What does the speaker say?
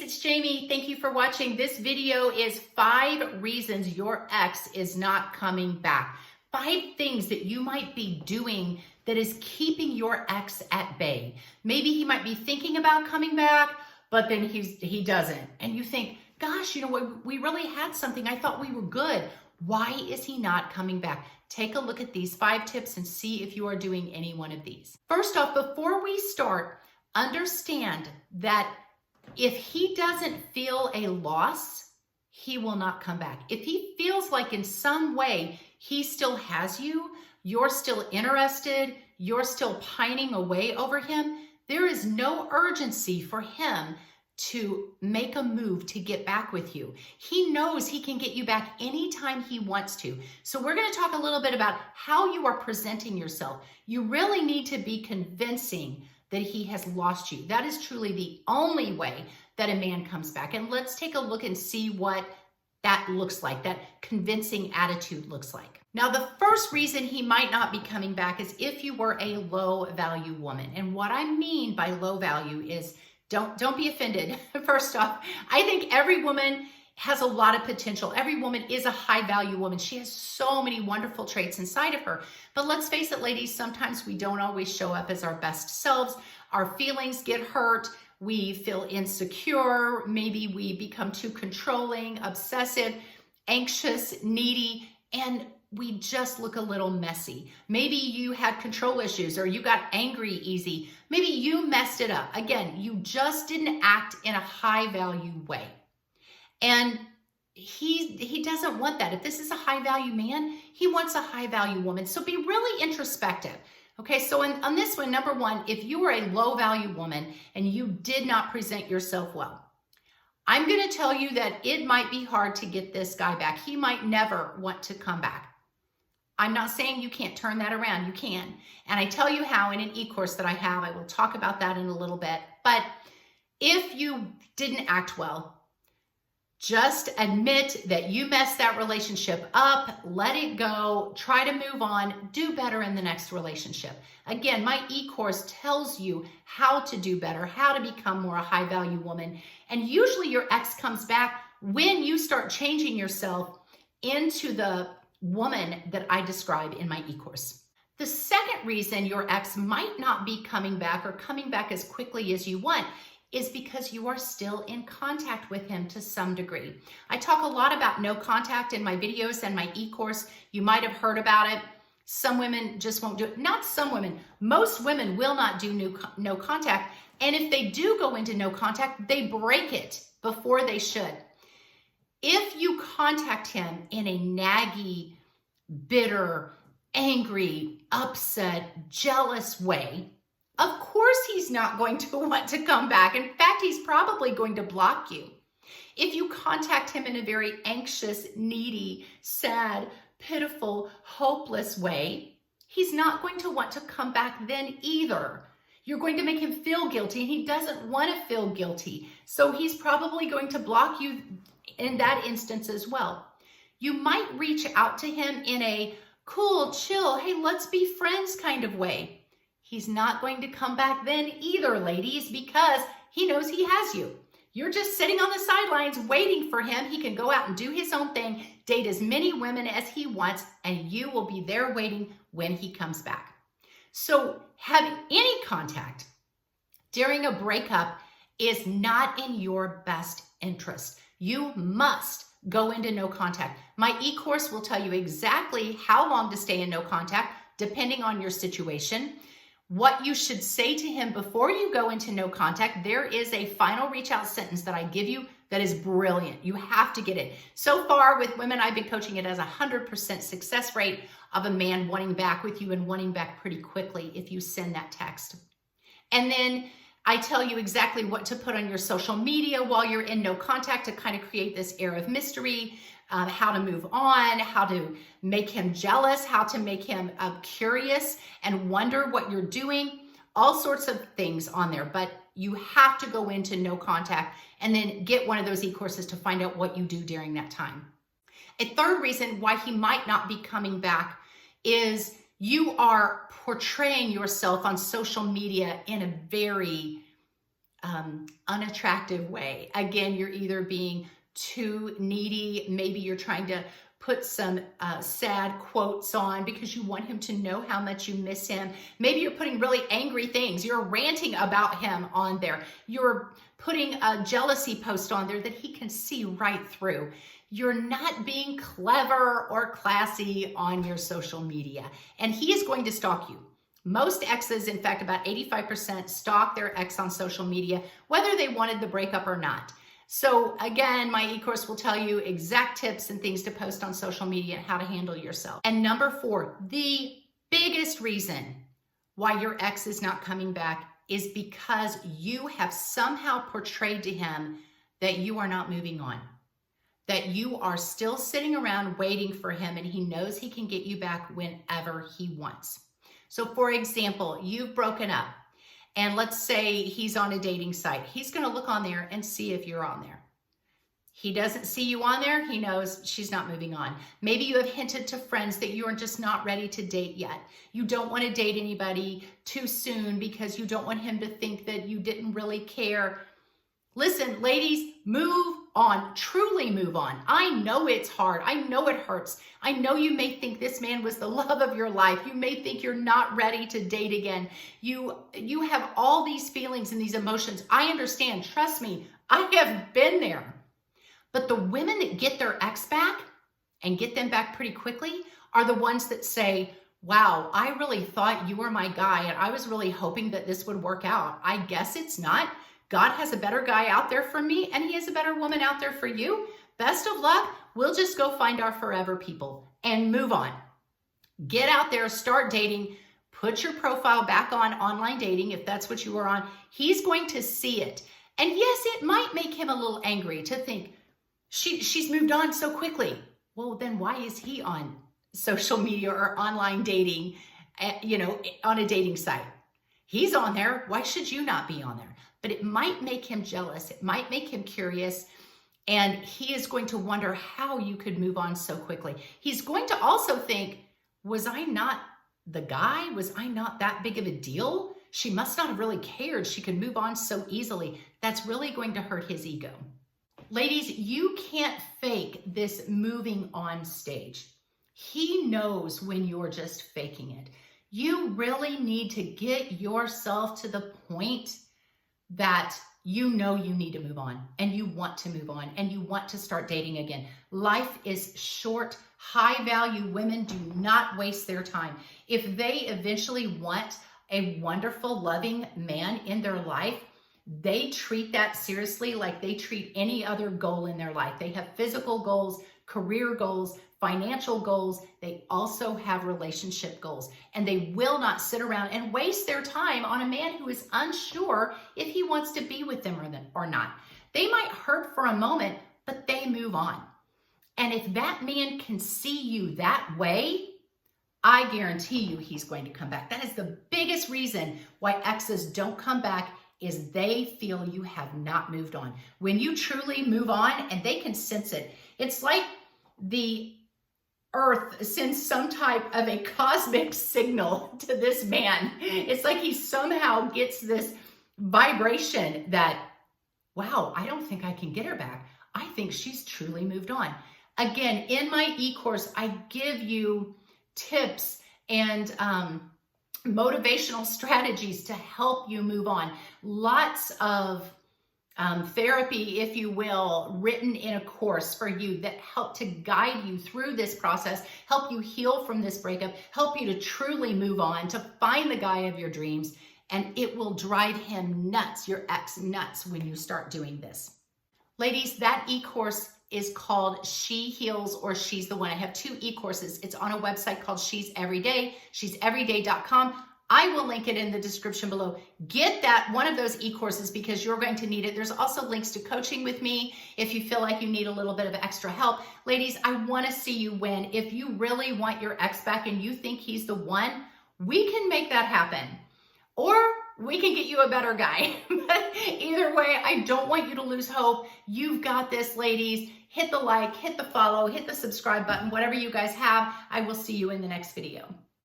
it's Jamie. Thank you for watching. This video is 5 reasons your ex is not coming back. 5 things that you might be doing that is keeping your ex at bay. Maybe he might be thinking about coming back, but then he doesn't. And you think, gosh, you know what? We really had something. I thought we were good. Why is he not coming back? Take a look at these 5 tips and see if you are doing any one of these. First off, before we start, understand that if he doesn't feel a loss, he will not come back. If he feels like in some way he still has you, you're still interested, you're still pining away over him, there is no urgency for him to make a move to get back with you. He knows he can get you back anytime he wants to. So we're going to talk a little bit about how you are presenting yourself. You really need to be convincing that he has lost you. That is truly the only way that a man comes back. And let's take a look and see what that looks like, that convincing attitude looks like. Now, the first reason he might not be coming back is if you were a low value woman. And what I mean by low value is, don't be offended. First off, I think every woman has a lot of potential. Every woman is a high value woman. She has so many wonderful traits inside of her. But let's face it, ladies, sometimes we don't always show up as our best selves. Our feelings get hurt. We feel insecure. Maybe we become too controlling, obsessive, anxious, needy, and we just look a little messy. Maybe you had control issues or you got angry easy. Maybe you messed it up. Again, you just didn't act in a high value way. And he doesn't want that. If this is a high value man, he wants a high value woman. So be really introspective. Okay, so on this one, number 1, if you are a low value woman and you did not present yourself well, I'm going to tell you that it might be hard to get this guy back. He might never want to come back. I'm not saying you can't turn that around. You can. And I tell you how in an e-course that I have. I will talk about that in a little bit. But if you didn't act well, just admit that you messed that relationship up, let it go, try to move on, do better in the next relationship. Again, my e-course tells you how to do better, how to become more a high value woman. And usually your ex comes back when you start changing yourself into the woman that I describe in my e-course. The second reason your ex might not be coming back or coming back as quickly as you want is because you are still in contact with him to some degree. I talk a lot about no contact in my videos and my e-course. You might have heard about it. Some women just won't do it. Not some women. Most women will not do no contact. And if they do go into no contact, they break it before they should. If you contact him in a naggy, bitter, angry, upset, jealous way, of course he's not going to want to come back. In fact, he's probably going to block you. If you contact him in a very anxious, needy, sad, pitiful, hopeless way, he's not going to want to come back then either. You're going to make him feel guilty, and he doesn't want to feel guilty. So he's probably going to block you in that instance as well. You might reach out to him in a cool, chill, hey, let's be friends kind of way. He's not going to come back then either, ladies, because he knows he has you. You're just sitting on the sidelines waiting for him. He can go out and do his own thing, date as many women as he wants, and you will be there waiting when he comes back. So having any contact during a breakup is not in your best interest. You must go into no contact. My e-course will tell you exactly how long to stay in no contact, depending on your situation. What you should say to him before you go into no contact. There is a final reach out sentence that I give you that is brilliant. You have to get it. So far with women I've been coaching, it has 100% success rate of a man wanting back with you and wanting back pretty quickly if you send that text. And then I tell you exactly what to put on your social media while you're in no contact to kind of create this air of mystery, how to move on, how to make him jealous, how to make him curious and wonder what you're doing, all sorts of things on there. But you have to go into no contact and then get one of those e-courses to find out what you do during that time. A third reason why he might not be coming back is you are portraying yourself on social media in a very unattractive way. Again, you're either being too needy. Maybe you're trying to put some sad quotes on because you want him to know how much you miss him. Maybe you're putting really angry things. You're ranting about him on there. You're putting a jealousy post on there that he can see right through. You're not being clever or classy on your social media, and he is going to stalk you. Most exes, in fact, about 85% stalk their ex on social media, whether they wanted the breakup or not. So again, my e-course will tell you exact tips and things to post on social media and how to handle yourself. And number 4, the biggest reason why your ex is not coming back is because you have somehow portrayed to him that you are not moving on, that you are still sitting around waiting for him, and he knows he can get you back whenever he wants. So for example, you've broken up, and let's say he's on a dating site. He's going to look on there and see if you're on there. He doesn't see you on there. He knows she's not moving on. Maybe you have hinted to friends that you are just not ready to date yet. You don't want to date anybody too soon because you don't want him to think that you didn't really care. Listen, ladies, move on. Truly move on. I know it's hard. I know it hurts. I know you may think this man was the love of your life. You may think you're not ready to date again. You have all these feelings and these emotions. I understand. Trust me, I have been there. But the women that get their ex back and get them back pretty quickly are the ones that say, wow, I really thought you were my guy, and I was really hoping that this would work out. I guess it's not. God has a better guy out there for me, and he has a better woman out there for you. Best of luck. We'll just go find our forever people and move on. Get out there, start dating, put your profile back on online dating if that's what you were on. He's going to see it. And yes, it might make him a little angry to think, she's moved on so quickly. Well, then why is he on social media or online dating, on a dating site? He's on there. Why should you not be on there? But it might make him jealous. It might make him curious. And he is going to wonder how you could move on so quickly. He's going to also think, was I not the guy? Was I not that big of a deal? She must not have really cared. She could move on so easily. That's really going to hurt his ego. Ladies, you can't fake this moving on stage. He knows when you're just faking it. You really need to get yourself to the point that you know you need to move on, and you want to move on, and you want to start dating again. Life is short. High value women do not waste their time. If they eventually want a wonderful, loving man in their life, they treat that seriously like they treat any other goal in their life. They have physical goals, career goals, financial goals. They also have relationship goals, and they will not sit around and waste their time on a man who is unsure if he wants to be with them or not. They might hurt for a moment, but they move on. And if that man can see you that way, I guarantee you he's going to come back. That is the biggest reason why exes don't come back, is they feel you have not moved on. When you truly move on, and they can sense it, it's like the earth sends some type of a cosmic signal to this man. It's like he somehow gets this vibration that, wow, I don't think I can get her back. I think she's truly moved on. Again, in my e-course, I give you tips and motivational strategies to help you move on. Lots of therapy, if you will, written in a course for you that help to guide you through this process, help you heal from this breakup, help you to truly move on, to find the guy of your dreams. And it will drive him nuts, your ex nuts, when you start doing this. Ladies, that e-course is called She Heals or She's the One. I have 2 e-courses. It's on a website called She's Everyday, she'severyday.com. I will link it in the description below. Get that one of those e-courses because you're going to need it. There's also links to coaching with me if you feel like you need a little bit of extra help. Ladies, I want to see you win. If you really want your ex back and you think he's the one, we can make that happen. Or we can get you a better guy. But either way, I don't want you to lose hope. You've got this, ladies. Hit the like, hit the follow, hit the subscribe button, whatever you guys have. I will see you in the next video.